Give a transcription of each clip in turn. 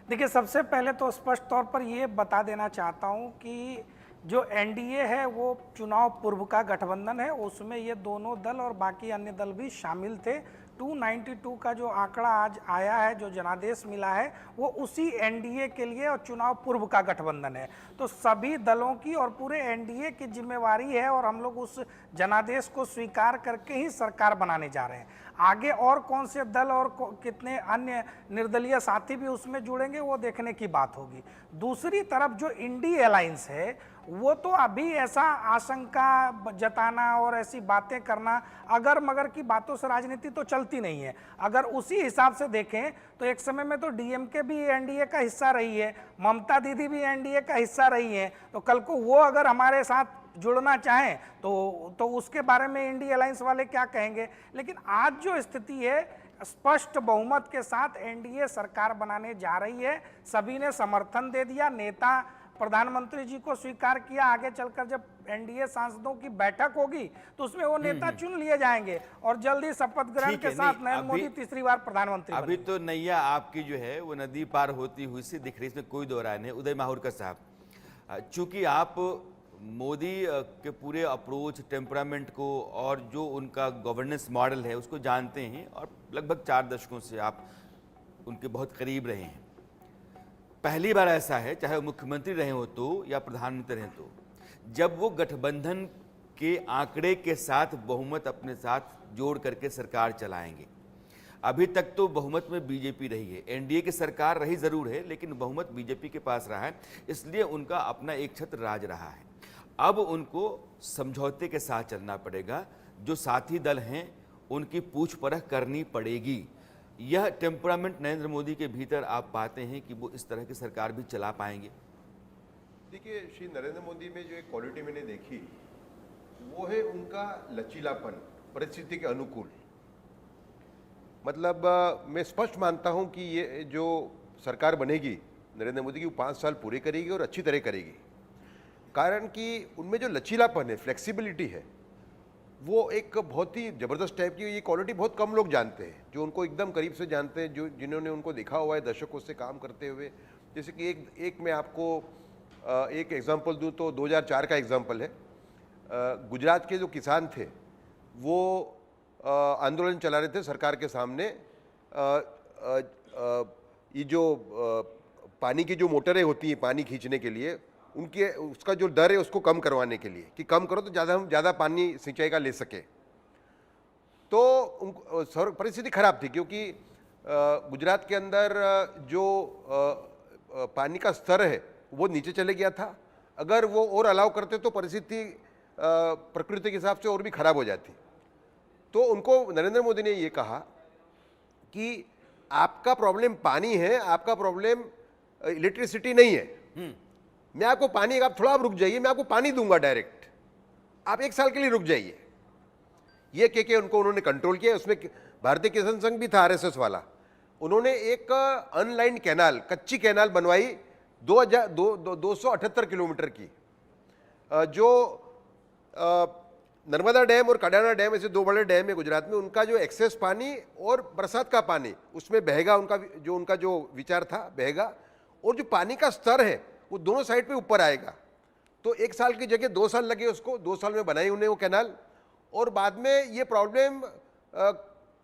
देखिए, सबसे पहले तो स्पष्ट तौर पर ये बता देना चाहता हूं कि जो एनडीए है वो चुनाव पूर्व का गठबंधन है, उसमें ये दोनों दल और बाकी अन्य दल भी शामिल थे। 292 का जो आंकड़ा आज आया है, जो जनादेश मिला है, वो उसी एनडीए के लिए और चुनाव पूर्व का गठबंधन है। तो सभी दलों की और पूरे एनडीए की जिम्मेवारी है और हम लोग उस जनादेश को स्वीकार करके ही सरकार बनाने जा रहे हैं। आगे और कौन से दल और कितने अन्य निर्दलीय साथी भी उसमें जुड़ेंगे, वो देखने की बात होगी। दूसरी तरफ जो इंडी अलायंस है, वो तो अभी ऐसा आशंका जताना और ऐसी बातें करना, अगर मगर की बातों से राजनीति तो चलती नहीं है। अगर उसी हिसाब से देखें तो एक समय में तो डीएमके भी एनडीए का हिस्सा रही है, ममता दीदी भी एनडीए का हिस्सा रही है। तो कल को वो अगर हमारे साथ जुड़ना चाहें तो उसके बारे में इंडी अलायंस वाले क्या कहेंगे। लेकिन आज जो स्थिति है, स्पष्ट बहुमत के साथ एनडीए सरकार बनाने जा रही है। सभी ने समर्थन दे दिया, नेता प्रधानमंत्री जी को स्वीकार किया। आगे चलकर जब एनडीए सांसदों की बैठक होगी तो उसमें वो नेता चुन लिए जाएंगे और जल्दी शपथ ग्रहण के साथ नरेंद्र मोदी तीसरी बार प्रधानमंत्री अभी तो नैया आपकी जो है वो नदी पार होती हुई सी दिख रही, इसमें कोई दो राय नहीं। उदय माहुरकर साहब, चूंकि आप मोदी के पूरे अप्रोच, टेम्परामेंट को और जो उनका गवर्नेंस मॉडल है उसको जानते हैं और लगभग 4 दशकों से आप उनके बहुत करीब रहे हैं। पहली बार ऐसा है, चाहे वो मुख्यमंत्री रहे हो तो या प्रधानमंत्री रहे तो, जब वो गठबंधन के आंकड़े के साथ बहुमत अपने साथ जोड़ करके सरकार चलाएंगे। अभी तक तो बहुमत में बीजेपी रही है, एनडीए की सरकार रही जरूर है लेकिन बहुमत बीजेपी के पास रहा है, इसलिए उनका अपना एक छत्र राज रहा है। अब उनको समझौते के साथ चलना पड़ेगा, जो साथी दल हैं उनकी पूछ परख करनी पड़ेगी। यह टेम्परामेंट नरेंद्र मोदी के भीतर आप पाते हैं कि वो इस तरह की सरकार भी चला पाएंगे? देखिए, श्री नरेंद्र मोदी में जो एक क्वालिटी मैंने देखी वो है उनका लचीलापन, परिस्थिति के अनुकूल। मतलब मैं स्पष्ट मानता हूं कि ये जो सरकार बनेगी नरेंद्र मोदी की, वो 5 साल पूरे करेगी और अच्छी तरह करेगी। कारण कि उनमें जो लचीलापन है, फ्लेक्सिबिलिटी है, वो एक बहुत ही ज़बरदस्त टाइप की, ये क्वालिटी बहुत कम लोग जानते हैं, जो उनको एकदम करीब से जानते हैं, जो जिन्होंने उनको देखा हुआ है दशकों से काम करते हुए। जैसे कि एक मैं आपको एक एग्जांपल दूं तो 2004 का एग्जांपल है। गुजरात के जो किसान थे वो आंदोलन चला रहे थे सरकार के सामने। ये जो पानी की जो मोटरें होती हैं पानी खींचने के लिए, उनके उसका जो दर है उसको कम करवाने के लिए, कि कम करो तो ज़्यादा पानी सिंचाई का ले सके। तो परिस्थिति खराब थी क्योंकि गुजरात के अंदर जो पानी का स्तर है वो नीचे चले गया था। अगर वो और अलाउ करते तो परिस्थिति प्रकृति के हिसाब से और भी खराब हो जाती। तो उनको नरेंद्र मोदी ने ये कहा कि आपका प्रॉब्लम पानी है, आपका प्रॉब्लम इलेक्ट्रिसिटी नहीं है। मैं आपको पानी, आप थोड़ा रुक जाइए, मैं आपको पानी दूंगा डायरेक्ट, आप 1 साल के लिए रुक जाइए। ये कह के उन्होंने कंट्रोल किया। उसमें भारतीय किसान संघ भी था, आरएसएस वाला। उन्होंने एक अनलाइंड कैनाल, कच्ची कैनाल बनवाई 278 किलोमीटर की, जो नर्मदा डैम और कडाना डैम, ऐसे 2 बड़े डैम है गुजरात में। उनका जो एक्सेस पानी और बरसात का पानी उसमें बहेगा, उनका जो विचार था बहेगा, और जो पानी का स्तर है वो दोनों साइड पे ऊपर आएगा। तो 1 साल की जगह 2 साल लगे उसको, 2 साल में बनाई उन्हें वो कैनाल। और बाद में ये प्रॉब्लम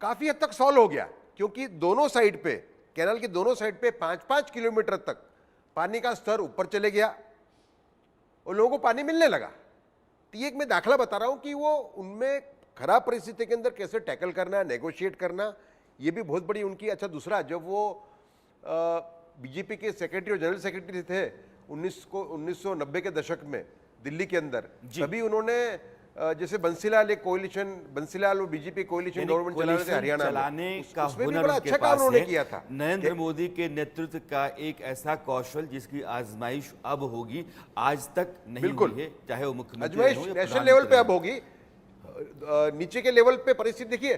काफ़ी हद तक सॉल्व हो गया, क्योंकि दोनों साइड पे, कैनाल के दोनों साइड पे 5-5 किलोमीटर तक पानी का स्तर ऊपर चले गया और लोगों को पानी मिलने लगा। तो ये एक मैं दाखला बता रहा हूँ कि वो उनमें खराब परिस्थिति के अंदर कैसे टैकल करना, नेगोशिएट करना, ये भी बहुत बड़ी उनकी। अच्छा, दूसरा, जब वो बीजेपी के सेक्रेटरी और जनरल सेक्रेटरी थे 1990 के दशक में दिल्ली के अंदर, तभी उन्होंने जैसे बंसीलाल और बीजेपी कोalition गवर्नमेंट चलाने थे हरियाणा में, का उसमें भी हुनर बड़ा उनके अच्छा काम पास उन्होंने है। किया था। नरेंद्र मोदी के नेतृत्व का एक ऐसा कौशल जिसकी आजमाइश अब होगी, आज तक नहीं हुई है, चाहे वो मुख्यमंत्री आजमाइश नेशनल लेवल पे अब होगी। नीचे के लेवल पे परिस्थिति देखिए,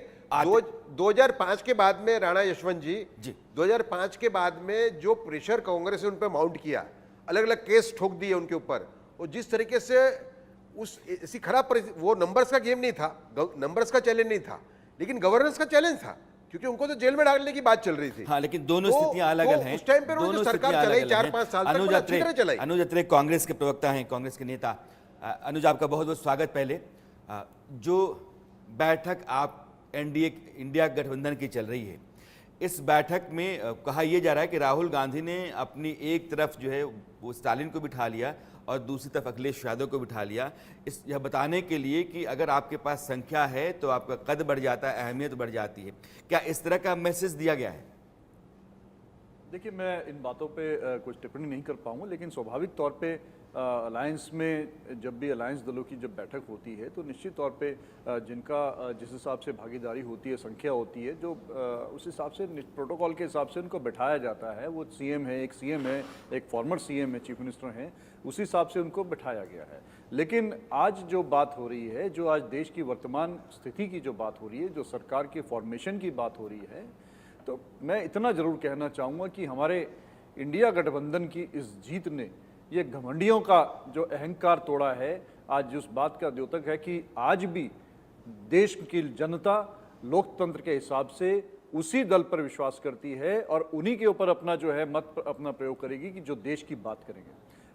2005 के बाद में राणा यशवंत जी 2005 के बाद में जो प्रेशर कांग्रेस ने उन पर माउंट किया, अलग अलग केस ठोक दिए उनके ऊपर, और जिस तरीके से उस ऐसी खराब परिस्थिति, वो नंबर्स का गेम नहीं था, नंबर्स का चैलेंज नहीं था, लेकिन गवर्नेंस का चैलेंज था। क्योंकि उनको तो जेल में डालने की बात चल रही थी। हाँ, लेकिन दोनों तो- स्थितियां अलग तो अलग हैं। उस टाइम पे उन्होंने दोनों जो सरकार स्थितियां चलाई अलग-अलग हैं। 4-5 साल तक अनुज बड़ा अच्छी अत्रे, तरह चलाई। अनुज अत्रे कांग्रेस के प्रवक्ता हैं, कांग्रेस के नेता। अनुज, आपका बहुत बहुत स्वागत। पहले जो बैठक आप एनडीए इंडिया गठबंधन की चल रही है, इस बैठक में कहा यह जा रहा है कि राहुल गांधी ने अपनी एक तरफ जो है वो स्टालिन को बिठा लिया और दूसरी तरफ अखिलेश यादव को बिठा लिया, यह बताने के लिए कि अगर आपके पास संख्या है तो आपका कद बढ़ जाता है, अहमियत बढ़ जाती है। क्या इस तरह का मैसेज दिया गया है? देखिए, मैं इन बातों पे कुछ टिप्पणी नहीं कर पाऊंगा, लेकिन स्वाभाविक तौर पे अलायंस में जब भी अलायंस दलों की जब बैठक होती है तो निश्चित तौर पे जिनका जिस हिसाब से भागीदारी होती है, संख्या होती है, जो उस हिसाब से प्रोटोकॉल के हिसाब से उनको बैठाया जाता है। वो सीएम है, एक सीएम है, एक फॉर्मर सीएम है, चीफ मिनिस्टर हैं, उस हिसाब से उनको बैठाया गया है। लेकिन आज जो बात हो रही है, जो आज देश की वर्तमान स्थिति की जो बात हो रही है, जो सरकार के फॉर्मेशन की बात हो रही है, तो मैं इतना जरूर कहना चाहूँगा कि हमारे इंडिया गठबंधन की इस जीत ने ये घमंडियों का जो अहंकार तोड़ा है। आज उस बात का द्योतक है कि आज भी देश की जनता लोकतंत्र के हिसाब से उसी दल पर विश्वास करती है और उन्हीं के ऊपर अपना जो है मत अपना प्रयोग करेगी कि जो देश की बात करेंगे।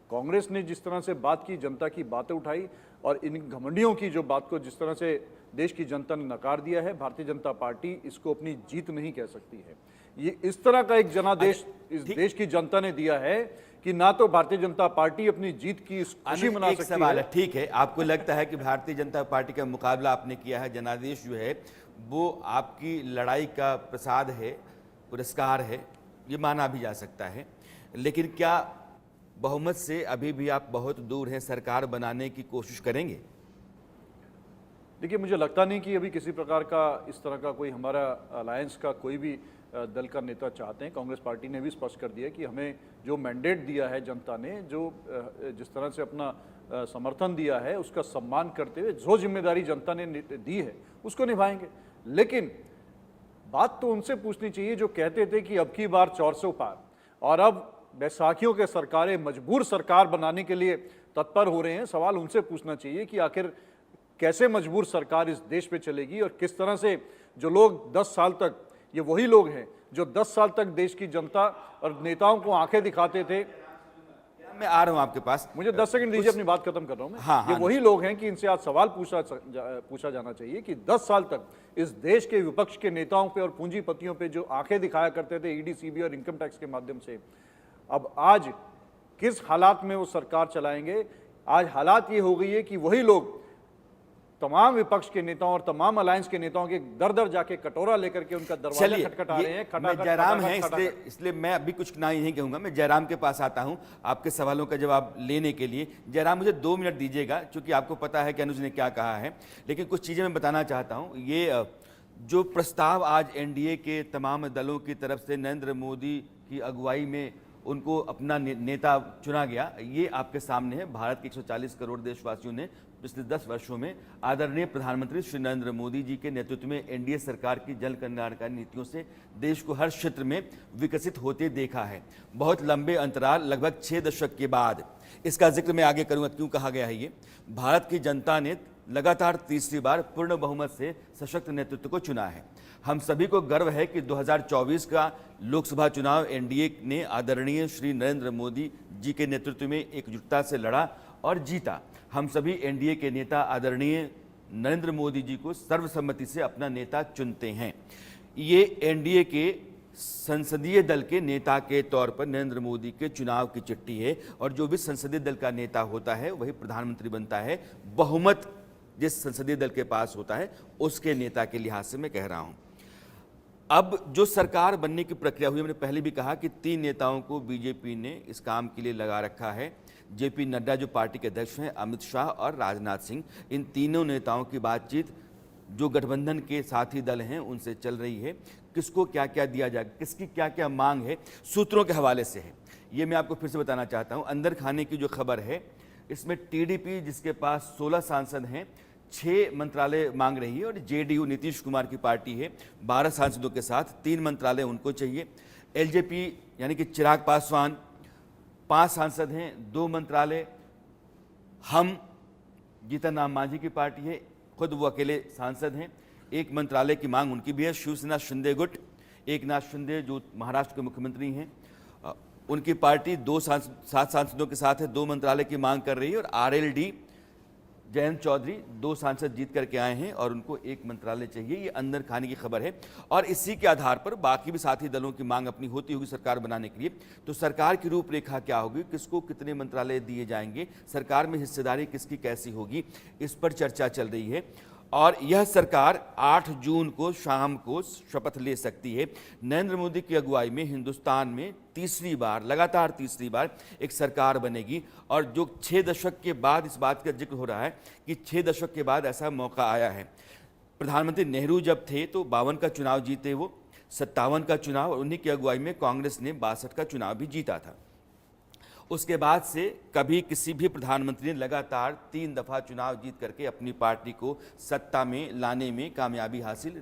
कांग्रेस ने जिस तरह से बात की, जनता की बातें उठाई और इन घमंडियों की जो बात को जिस तरह से देश की जनता ने नकार दिया है, भारतीय जनता पार्टी इसको अपनी जीत नहीं कह सकती है। ये इस तरह का एक जनादेश इस देश की जनता ने दिया है कि ना तो भारतीय जनता पार्टी अपनी जीत की खुशी मना सकती सवाल है। है, ठीक है, आपको लगता है कि भारतीय जनता पार्टी का मुकाबला आपने किया है, जनादेश जो है वो आपकी लड़ाई का प्रसाद है, पुरस्कार है, ये माना भी जा सकता है, लेकिन क्या बहुमत से अभी भी आप बहुत दूर हैं? सरकार बनाने की कोशिश करेंगे? देखिए, मुझे लगता नहीं कि अभी किसी प्रकार का इस तरह का कोई हमारा अलायंस का कोई भी दल का नेता चाहते हैं। कांग्रेस पार्टी ने भी स्पष्ट कर दिया कि हमें जो मैंडेट दिया है जनता ने, जो जिस तरह से अपना समर्थन दिया है, उसका सम्मान करते हुए जो जिम्मेदारी जनता ने दी है उसको निभाएंगे। लेकिन बात तो उनसे पूछनी चाहिए जो कहते थे कि अब की बार 400 पार, और अब बैसाखियों के सरकारें मजबूर सरकार बनाने के लिए तत्पर हो रहे हैं। सवाल उनसे पूछना चाहिए कि आखिर कैसे मजबूर सरकार इस देश पे चलेगी और किस तरह से जो लोग 10 साल तक, ये वही लोग हैं जो 10 साल तक देश की जनता और नेताओं को आंखें दिखाते थे। मैं आ रहा हूं आपके पास, मुझे 10 सेकंड दीजिए, अपनी बात खत्म कर रहा हूं मैं। हाँ, ये वही लोग हैं कि इनसे आज सवाल पूछा जाना चाहिए कि 10 साल तक इस देश के विपक्ष के नेताओं पे और पूंजीपतियों पे जो आंखें दिखाया करते थे ईडी, सीबीआई और इनकम टैक्स के माध्यम से, अब आज किस हालात में वो सरकार चलाएंगे। आज हालात ये हो गई है कि वही लोग तमाम विपक्ष के नेताओं और तमाम अलायंस के नेताओं के दर दर जाके कटोरा लेकर के उनका दरवाजा खटखटा रहे हैं। मैं जयराम है, इसलिए मैं अभी कुछ नहीं कहूंगा, मैं जयराम के पास आता हूं आपके सवालों का जवाब लेने के लिए। जयराम, मुझे 2 मिनट दीजिएगा, क्योंकि आपको पता है कि अनुज ने क्या कहा है, लेकिन कुछ चीजें मैं बताना चाहता हूं। ये जो प्रस्ताव आज एनडीए के तमाम दलों की तरफ से नरेंद्र मोदी की अगुवाई में उनको अपना नेता चुना गया, ये आपके सामने है। भारत के 140 करोड़ देशवासियों ने पिछले 10 वर्षों में आदरणीय प्रधानमंत्री श्री नरेंद्र मोदी जी के नेतृत्व में एनडीए सरकार की जन कल्याणकारी नीतियों से देश को हर क्षेत्र में विकसित होते देखा है। बहुत लंबे अंतराल, लगभग 6 दशक के बाद, इसका जिक्र मैं आगे करूंगा क्यों कहा गया है ये। भारत की जनता ने लगातार तीसरी बार पूर्ण बहुमत से सशक्त नेतृत्व को चुना है। हम सभी को गर्व है कि 2024 का लोकसभा चुनाव एनडीए ने आदरणीय श्री नरेंद्र मोदी जी के नेतृत्व में एकजुटता से लड़ा और जीता। हम सभी एनडीए के नेता आदरणीय नरेंद्र मोदी जी को सर्वसम्मति से अपना नेता चुनते हैं। ये एनडीए के संसदीय दल के नेता के तौर पर नरेंद्र मोदी के चुनाव की चिट्ठी है, और जो भी संसदीय दल का नेता होता है वही प्रधानमंत्री बनता है। बहुमत जिस संसदीय दल के पास होता है उसके नेता के लिहाज से मैं कह रहा हूं। अब जो सरकार बनने की प्रक्रिया हुई, मैंने पहले भी कहा कि 3 नेताओं को बीजेपी ने इस काम के लिए लगा रखा है। जेपी नड्डा जो पार्टी के अध्यक्ष हैं, अमित शाह और राजनाथ सिंह, इन तीनों नेताओं की बातचीत जो गठबंधन के साथी दल हैं उनसे चल रही है। किसको क्या क्या दिया जाए, किसकी क्या क्या मांग है, सूत्रों के हवाले से है। ये मैं आपको फिर से बताना चाहता हूँ। अंदर खाने की जो खबर है, इसमें टीडीपी जिसके पास 16 सांसद हैं, 6 मंत्रालय मांग रही है, और जेडीयू नीतीश कुमार की पार्टी है, 12 सांसदों के साथ 3 मंत्रालय उनको चाहिए। एलजेपी यानी कि चिराग पासवान 5 सांसद हैं, 2 मंत्रालय। हम जीतन राम मांझी की पार्टी है, खुद वो अकेले सांसद हैं। एक मंत्रालय की मांग उनकी भी है, शिवसेना शिंदे गुट। एकनाथ शिंदे जो महाराष्ट्र के मुख्यमंत्री हैं, उनकी पार्टी 7 सांसदों के साथ है, 2 मंत्रालय की मांग कर रही है। और आरएलडी जयंत चौधरी 2 सांसद जीत करके आए हैं और उनको 1 मंत्रालय चाहिए। ये अंदर खाने की खबर है। और इसी के आधार पर बाकी भी साथी दलों की मांग अपनी होती होगी सरकार बनाने के लिए। तो सरकार की रूपरेखा क्या होगी, किसको कितने मंत्रालय दिए जाएंगे, सरकार में हिस्सेदारी किसकी कैसी होगी, इस पर चर्चा चल रही है। और यह सरकार 8 जून को शाम को शपथ ले सकती है। नरेंद्र मोदी की अगुवाई में हिंदुस्तान में लगातार तीसरी बार एक सरकार बनेगी। और जो 6 दशक के बाद इस बात का जिक्र हो रहा है कि 6 दशक के बाद ऐसा मौका आया है। प्रधानमंत्री नेहरू जब थे तो 52 का चुनाव जीते, वो 57 का चुनाव, और उन्हीं की अगुवाई में कांग्रेस ने 62 का चुनाव भी जीता था। उसके बाद से कभी किसी भी प्रधानमंत्री ने लगातार 3 दफा चुनाव जीत करके अपनी पार्टी को सत्ता में लाने में कामयाबी हासिल